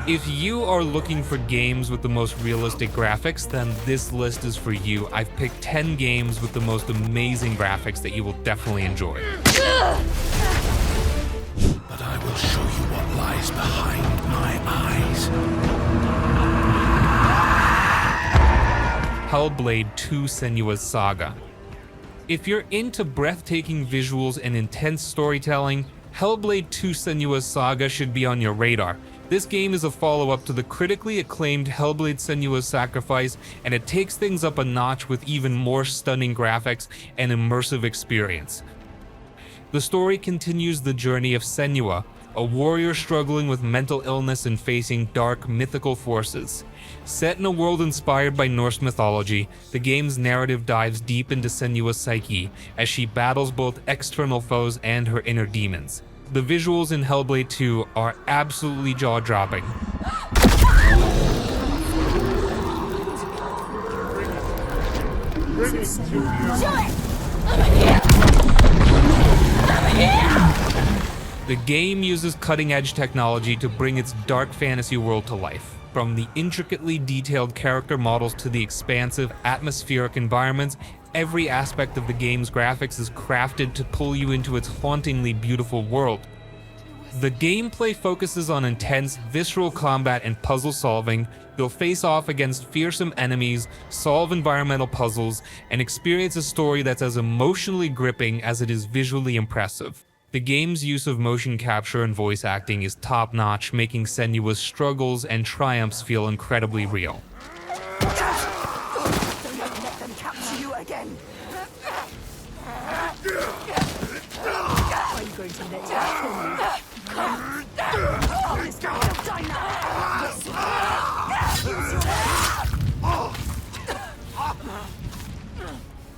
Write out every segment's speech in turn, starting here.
If you are looking for games with the most realistic graphics, then this list is for you. I've picked 10 games with the most amazing graphics that you will definitely enjoy. But I will show you what lies behind my eyes. Hellblade 2: Senua's Saga. If you're into breathtaking visuals and intense storytelling, Hellblade 2: Senua's Saga should be on your radar. This game is a follow-up to the critically acclaimed Hellblade: Senua's Sacrifice, and it takes things up a notch with even more stunning graphics and immersive experience. The story continues the journey of Senua, a warrior struggling with mental illness and facing dark, mythical forces. Set in a world inspired by Norse mythology, the game's narrative dives deep into Senua's psyche as she battles both external foes and her inner demons. The visuals in Hellblade 2 are absolutely jaw-dropping. The game uses cutting-edge technology to bring its dark fantasy world to life. From the intricately detailed character models to the expansive, atmospheric environments, every aspect of the game's graphics is crafted to pull you into its hauntingly beautiful world. The gameplay focuses on intense, visceral combat and puzzle solving. You'll face off against fearsome enemies, solve environmental puzzles, and experience a story that's as emotionally gripping as it is visually impressive. The game's use of motion capture and voice acting is top-notch, making Senua's struggles and triumphs feel incredibly real. Don't let them capture you again. Are you going to let them kill me? Oh, this guy will die now.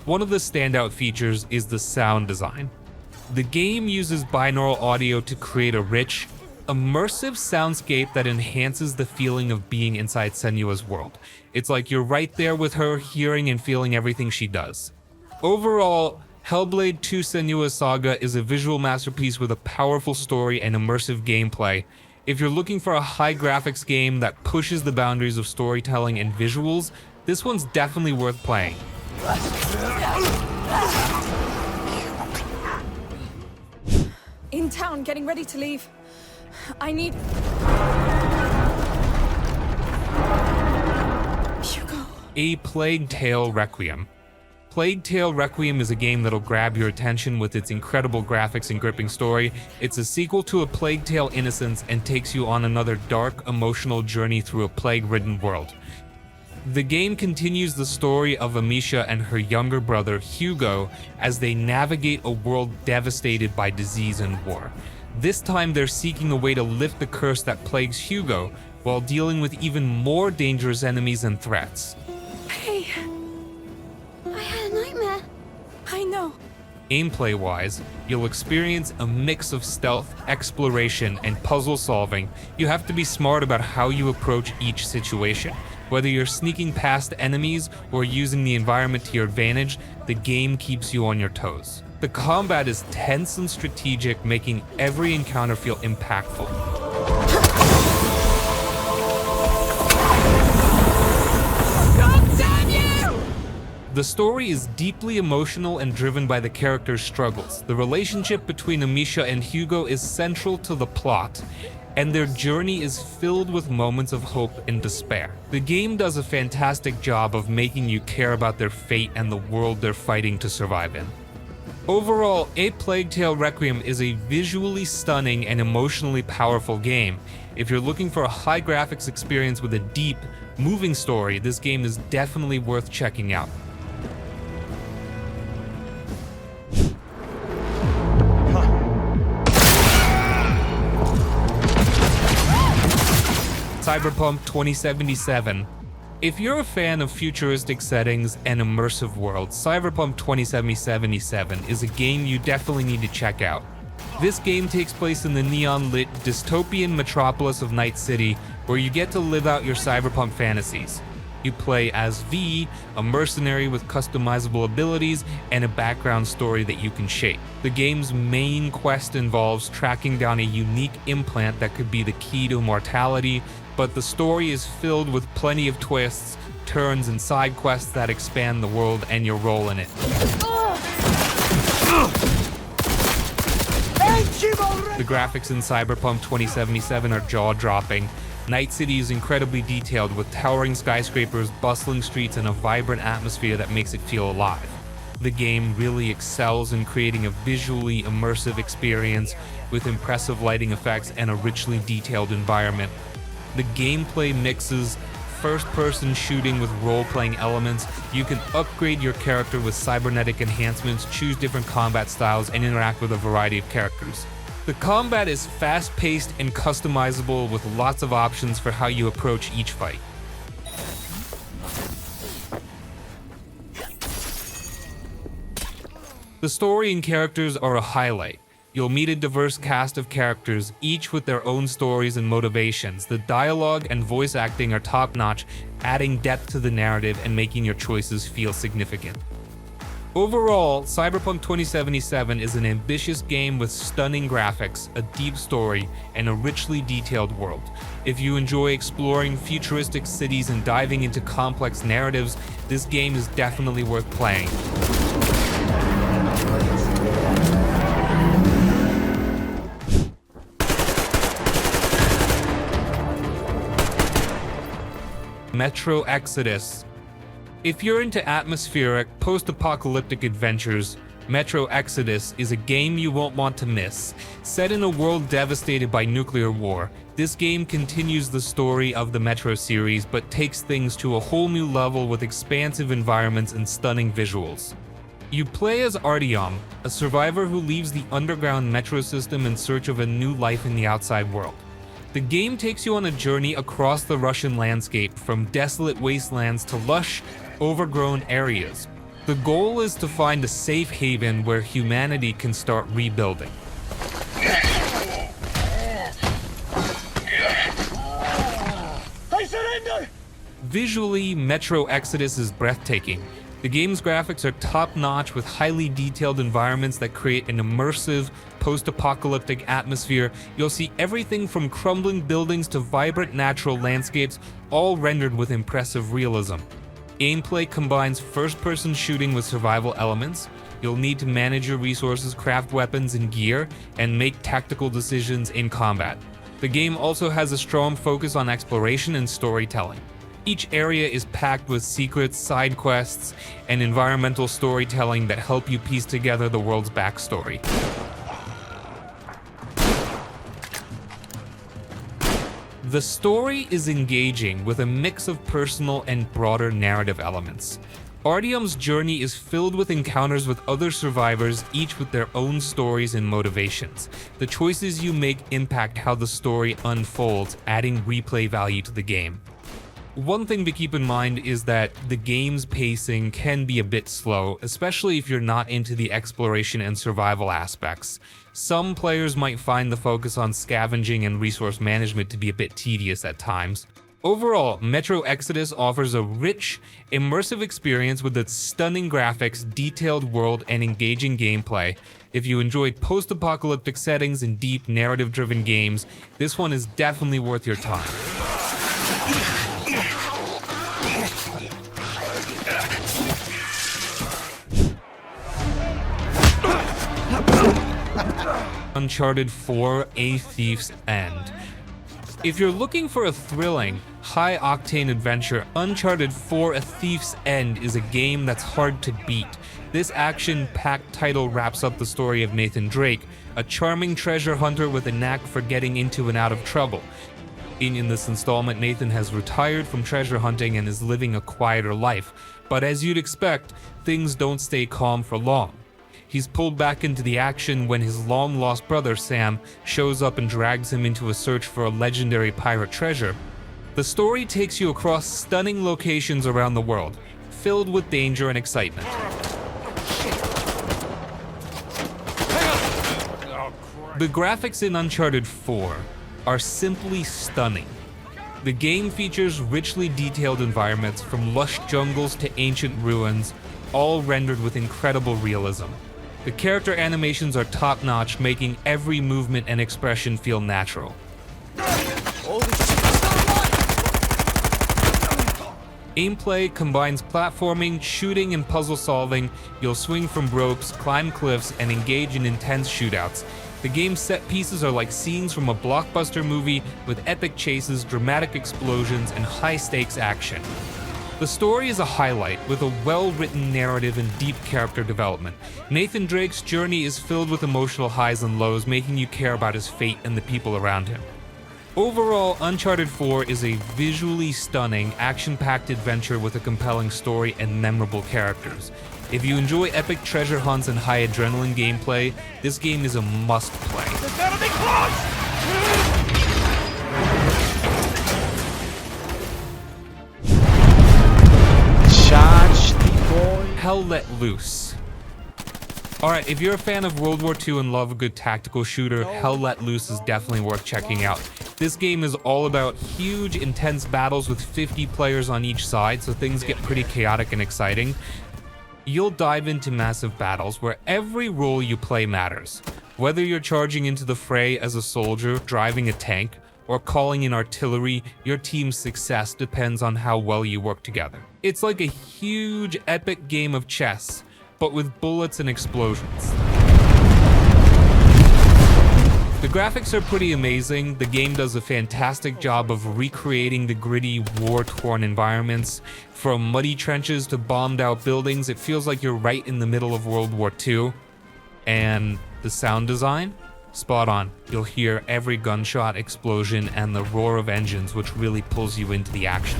One of the standout features is the sound design. The game uses binaural audio to create a rich, immersive soundscape that enhances the feeling of being inside Senua's world. It's like you're right there with her, hearing and feeling everything she does. Overall, Hellblade 2: Senua's Saga is a visual masterpiece with a powerful story and immersive gameplay. If you're looking for a high graphics game that pushes the boundaries of storytelling and visuals, this one's definitely worth playing. In town, getting ready to leave. I need... Hugo. A Plague Tale: Requiem. Plague Tale: Requiem is a game that'll grab your attention with its incredible graphics and gripping story. It's a sequel to A Plague Tale: Innocence and takes you on another dark, emotional journey through a plague-ridden world. The game continues the story of Amisha and her younger brother, Hugo, as they navigate a world devastated by disease and war. This time they're seeking a way to lift the curse that plagues Hugo, while dealing with even more dangerous enemies and threats. Hey, I had a nightmare. I know. Gameplay-wise, you'll experience a mix of stealth, exploration, and puzzle solving. You have to be smart about how you approach each situation. Whether you're sneaking past enemies or using the environment to your advantage, the game keeps you on your toes. The combat is tense and strategic, making every encounter feel impactful. God damn you! The story is deeply emotional and driven by the characters' struggles. The relationship between Amisha and Hugo is central to the plot, and their journey is filled with moments of hope and despair. The game does a fantastic job of making you care about their fate and the world they're fighting to survive in. Overall, A Plague Tale: Requiem is a visually stunning and emotionally powerful game. If you're looking for a high graphics experience with a deep, moving story, this game is definitely worth checking out. Cyberpunk 2077. If you're a fan of futuristic settings and immersive worlds, Cyberpunk 2077 is a game you definitely need to check out. This game takes place in the neon-lit dystopian metropolis of Night City, where you get to live out your cyberpunk fantasies. You play as V, a mercenary with customizable abilities and a background story that you can shape. The game's main quest involves tracking down a unique implant that could be the key to immortality, but the story is filled with plenty of twists, turns, and side quests that expand the world and your role in it. The graphics in Cyberpunk 2077 are jaw-dropping. Night City is incredibly detailed with towering skyscrapers, bustling streets, and a vibrant atmosphere that makes it feel alive. The game really excels in creating a visually immersive experience with impressive lighting effects and a richly detailed environment. The gameplay mixes first-person shooting with role-playing elements. You can upgrade your character with cybernetic enhancements, choose different combat styles, and interact with a variety of characters. The combat is fast-paced and customizable with lots of options for how you approach each fight. The story and characters are a highlight. You'll meet a diverse cast of characters, each with their own stories and motivations. The dialogue and voice acting are top-notch, adding depth to the narrative and making your choices feel significant. Overall, Cyberpunk 2077 is an ambitious game with stunning graphics, a deep story, and a richly detailed world. If you enjoy exploring futuristic cities and diving into complex narratives, this game is definitely worth playing. Metro Exodus. If you're into atmospheric, post-apocalyptic adventures, Metro Exodus is a game you won't want to miss. Set in a world devastated by nuclear war, this game continues the story of the Metro series but takes things to a whole new level with expansive environments and stunning visuals. You play as Artyom, a survivor who leaves the underground metro system in search of a new life in the outside world. The game takes you on a journey across the Russian landscape, from desolate wastelands to lush, overgrown areas. The goal is to find a safe haven where humanity can start rebuilding. I surrender! Visually, Metro Exodus is breathtaking. The game's graphics are top-notch with highly detailed environments that create an immersive, post-apocalyptic atmosphere. You'll see everything from crumbling buildings to vibrant natural landscapes, all rendered with impressive realism. Gameplay combines first-person shooting with survival elements. You'll need to manage your resources, craft weapons and gear, and make tactical decisions in combat. The game also has a strong focus on exploration and storytelling. Each area is packed with secrets, side quests, and environmental storytelling that help you piece together the world's backstory. The story is engaging with a mix of personal and broader narrative elements. Artyom's journey is filled with encounters with other survivors, each with their own stories and motivations. The choices you make impact how the story unfolds, adding replay value to the game. One thing to keep in mind is that the game's pacing can be a bit slow, especially if you're not into the exploration and survival aspects. Some players might find the focus on scavenging and resource management to be a bit tedious at times. Overall, Metro Exodus offers a rich, immersive experience with its stunning graphics, detailed world, and engaging gameplay. If you enjoyed post-apocalyptic settings and deep, narrative-driven games, this one is definitely worth your time. Uncharted 4: A Thief's End. If you're looking for a thrilling, high-octane adventure, Uncharted 4: A Thief's End is a game that's hard to beat. This action-packed title wraps up the story of Nathan Drake, a charming treasure hunter with a knack for getting into and out of trouble. In this installment, Nathan has retired from treasure hunting and is living a quieter life, but as you'd expect, things don't stay calm for long. He's pulled back into the action when his long-lost brother, Sam, shows up and drags him into a search for a legendary pirate treasure. The story takes you across stunning locations around the world, filled with danger and excitement. The graphics in Uncharted 4 are simply stunning. The game features richly detailed environments from lush jungles to ancient ruins, all rendered with incredible realism. The character animations are top-notch, making every movement and expression feel natural. Gameplay combines platforming, shooting, and puzzle solving. You'll swing from ropes, climb cliffs, and engage in intense shootouts. The game's set pieces are like scenes from a blockbuster movie with epic chases, dramatic explosions, and high-stakes action. The story is a highlight, with a well-written narrative and deep character development. Nathan Drake's journey is filled with emotional highs and lows, making you care about his fate and the people around him. Overall, Uncharted 4 is a visually stunning, action-packed adventure with a compelling story and memorable characters. If you enjoy epic treasure hunts and high adrenaline gameplay, this game is a must-play. Hell Let Loose. Alright, if you're a fan of World War II and love a good tactical shooter, Hell Let Loose is definitely worth checking out. This game is all about huge, intense battles with 50 players on each side, so things get pretty chaotic and exciting. You'll dive into massive battles where every role you play matters. Whether you're charging into the fray as a soldier, driving a tank, or calling in artillery, your team's success depends on how well you work together. It's like a huge, epic game of chess, but with bullets and explosions. The graphics are pretty amazing. The game does a fantastic job of recreating the gritty, war-torn environments. From muddy trenches to bombed-out buildings, it feels like you're right in the middle of World War II. And the sound design? Spot on. You'll hear every gunshot, explosion, and the roar of engines, which really pulls you into the action.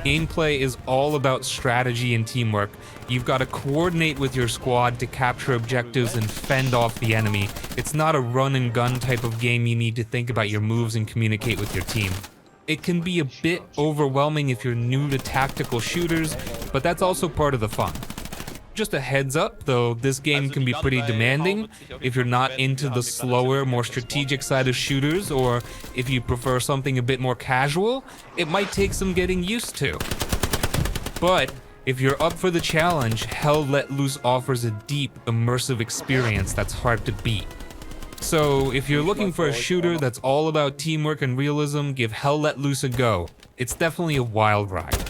Gameplay is all about strategy and teamwork. You've got to coordinate with your squad to capture objectives and fend off the enemy. It's not a run and gun type of game. You need to think about your moves and communicate with your team. It can be a bit overwhelming if you're new to tactical shooters, but that's also part of the fun. Just a heads up, though, this game can be pretty demanding if you're not into the slower, more strategic side of shooters, or if you prefer something a bit more casual, it might take some getting used to. But if you're up for the challenge, Hell Let Loose offers a deep, immersive experience that's hard to beat. So if you're looking for a shooter that's all about teamwork and realism, give Hell Let Loose a go. It's definitely a wild ride.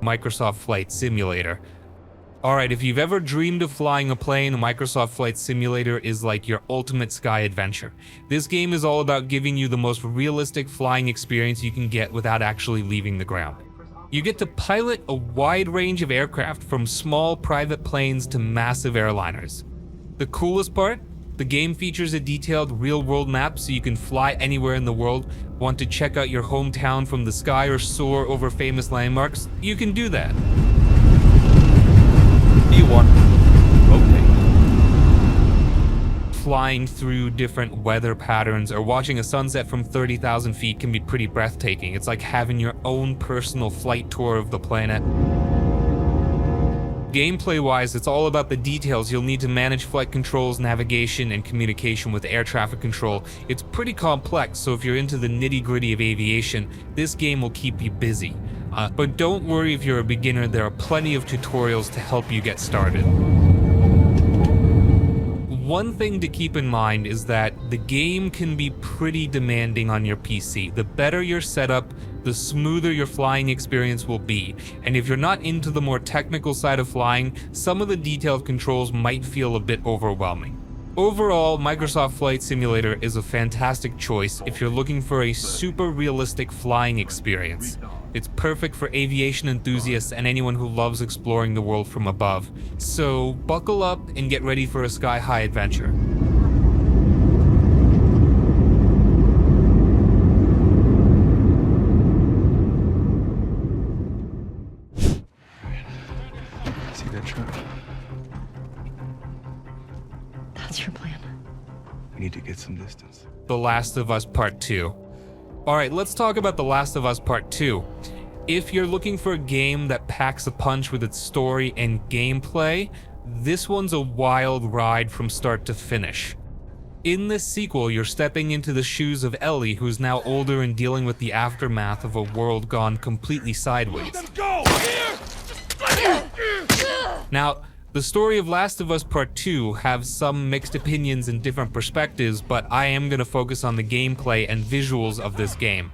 Microsoft Flight Simulator. Alright, if you've ever dreamed of flying a plane, Microsoft Flight Simulator is like your ultimate sky adventure. This game is all about giving you the most realistic flying experience you can get without actually leaving the ground. You get to pilot a wide range of aircraft, from small private planes to massive airliners. The coolest part? The game features a detailed real-world map so you can fly anywhere in the world. Want to check out your hometown from the sky or soar over famous landmarks? You can do that. B1. Rotate. Flying through different weather patterns or watching a sunset from 30,000 feet can be pretty breathtaking. It's like having your own personal flight tour of the planet. Gameplay-wise, it's all about the details. You'll need to manage flight controls, navigation, and communication with air traffic control. It's pretty complex, so if you're into the nitty-gritty of aviation, this game will keep you busy. But don't worry if you're a beginner, there are plenty of tutorials to help you get started. One thing to keep in mind is that the game can be pretty demanding on your PC. The better your setup, the smoother your flying experience will be. And if you're not into the more technical side of flying, some of the detailed controls might feel a bit overwhelming. Overall, Microsoft Flight Simulator is a fantastic choice if you're looking for a super realistic flying experience. It's perfect for aviation enthusiasts and anyone who loves exploring the world from above. So buckle up and get ready for a sky-high adventure. See that truck? That's your plan. We need to get some distance. The Last of Us Part 2. Alright, let's talk about The Last of Us Part 2. If you're looking for a game that packs a punch with its story and gameplay, This one's a wild ride from start to finish. In this sequel, you're stepping into the shoes of Ellie, who's now older and dealing with the aftermath of a world gone completely sideways. Now, the story of Last of Us Part 2 have some mixed opinions and different perspectives, but I am going to focus on the gameplay and visuals of this game.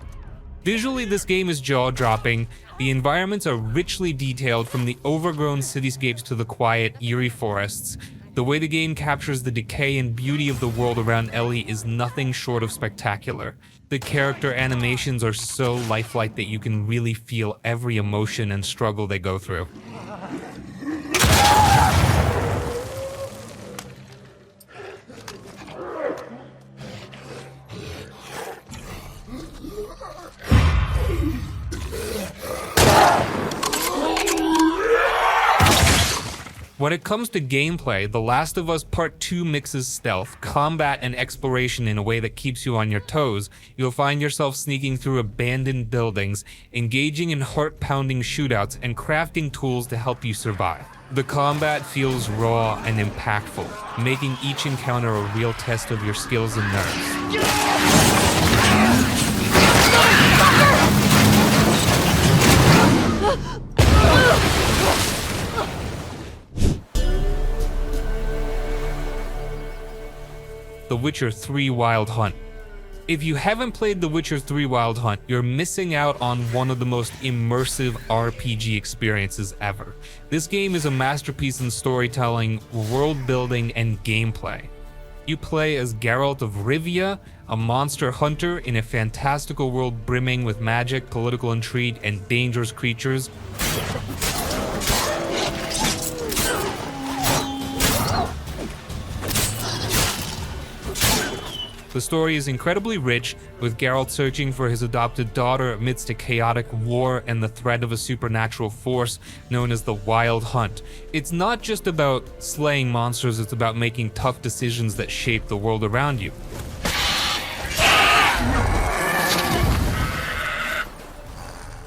Visually, this game is jaw-dropping. The environments are richly detailed, from the overgrown cityscapes to the quiet, eerie forests. The way the game captures the decay and beauty of the world around Ellie is nothing short of spectacular. The character animations are so lifelike that you can really feel every emotion and struggle they go through. When it comes to gameplay, The Last of Us Part 2 mixes stealth, combat, and exploration in a way that keeps you on your toes. You'll find yourself sneaking through abandoned buildings, engaging in heart-pounding shootouts, and crafting tools to help you survive. The combat feels raw and impactful, making each encounter a real test of your skills and nerves. The Witcher 3 Wild Hunt. If you haven't played The Witcher 3 Wild Hunt, you're missing out on one of the most immersive RPG experiences ever. This game is a masterpiece in storytelling, world building, and gameplay. You play as Geralt of Rivia, a monster hunter in a fantastical world brimming with magic, political intrigue, and dangerous creatures. The story is incredibly rich, with Geralt searching for his adopted daughter amidst a chaotic war and the threat of a supernatural force known as the Wild Hunt. It's not just about slaying monsters, it's about making tough decisions that shape the world around you.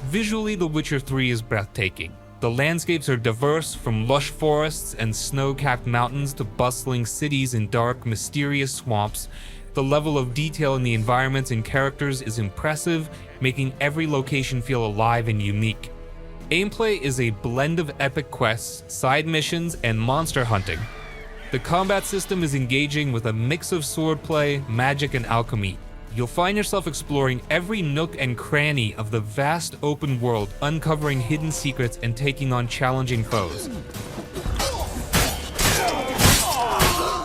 Visually, The Witcher 3 is breathtaking. The landscapes are diverse, from lush forests and snow-capped mountains to bustling cities and dark, mysterious swamps. The level of detail in the environments and characters is impressive, making every location feel alive and unique. Gameplay is a blend of epic quests, side missions, and monster hunting. The combat system is engaging with a mix of swordplay, magic, and alchemy. You'll find yourself exploring every nook and cranny of the vast open world, uncovering hidden secrets and taking on challenging foes.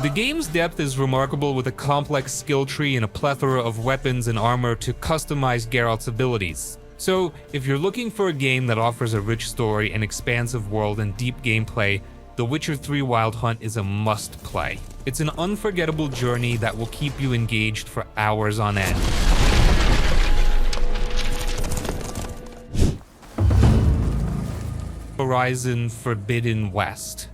The game's depth is remarkable, with a complex skill tree and a plethora of weapons and armor to customize Geralt's abilities. So, if you're looking for a game that offers a rich story, an expansive world, and deep gameplay, The Witcher 3 Wild Hunt is a must-play. It's an unforgettable journey that will keep you engaged for hours on end. Horizon Forbidden West.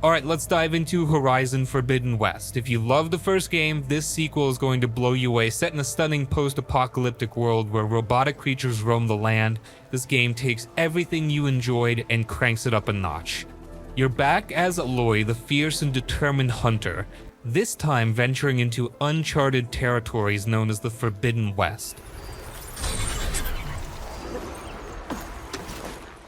Alright, let's dive into Horizon Forbidden West. If you love the first game, this sequel is going to blow you away. Set in a stunning post-apocalyptic world where robotic creatures roam the land, this game takes everything you enjoyed and cranks it up a notch. You're back as Aloy, the fierce and determined hunter, this time venturing into uncharted territories known as the Forbidden West.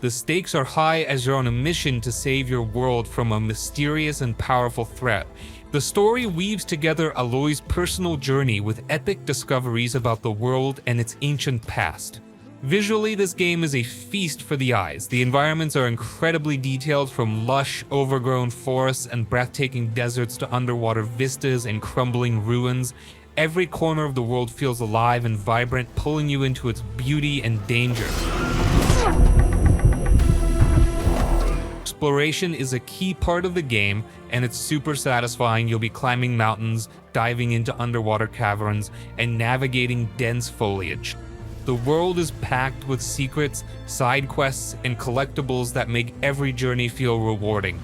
The stakes are high as you're on a mission to save your world from a mysterious and powerful threat. The story weaves together Aloy's personal journey with epic discoveries about the world and its ancient past. Visually, this game is a feast for the eyes. The environments are incredibly detailed, from lush, overgrown forests and breathtaking deserts to underwater vistas and crumbling ruins. Every corner of the world feels alive and vibrant, pulling you into its beauty and danger. Exploration is a key part of the game, and it's super satisfying. You'll be climbing mountains, diving into underwater caverns, and navigating dense foliage. The world is packed with secrets, side quests, and collectibles that make every journey feel rewarding.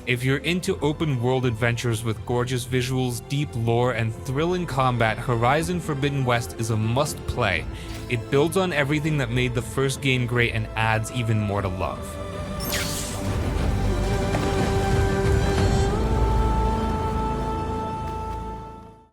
If you're into open world adventures with gorgeous visuals, deep lore, and thrilling combat, Horizon Forbidden West is a must play. It builds on everything that made the first game great and adds even more to love.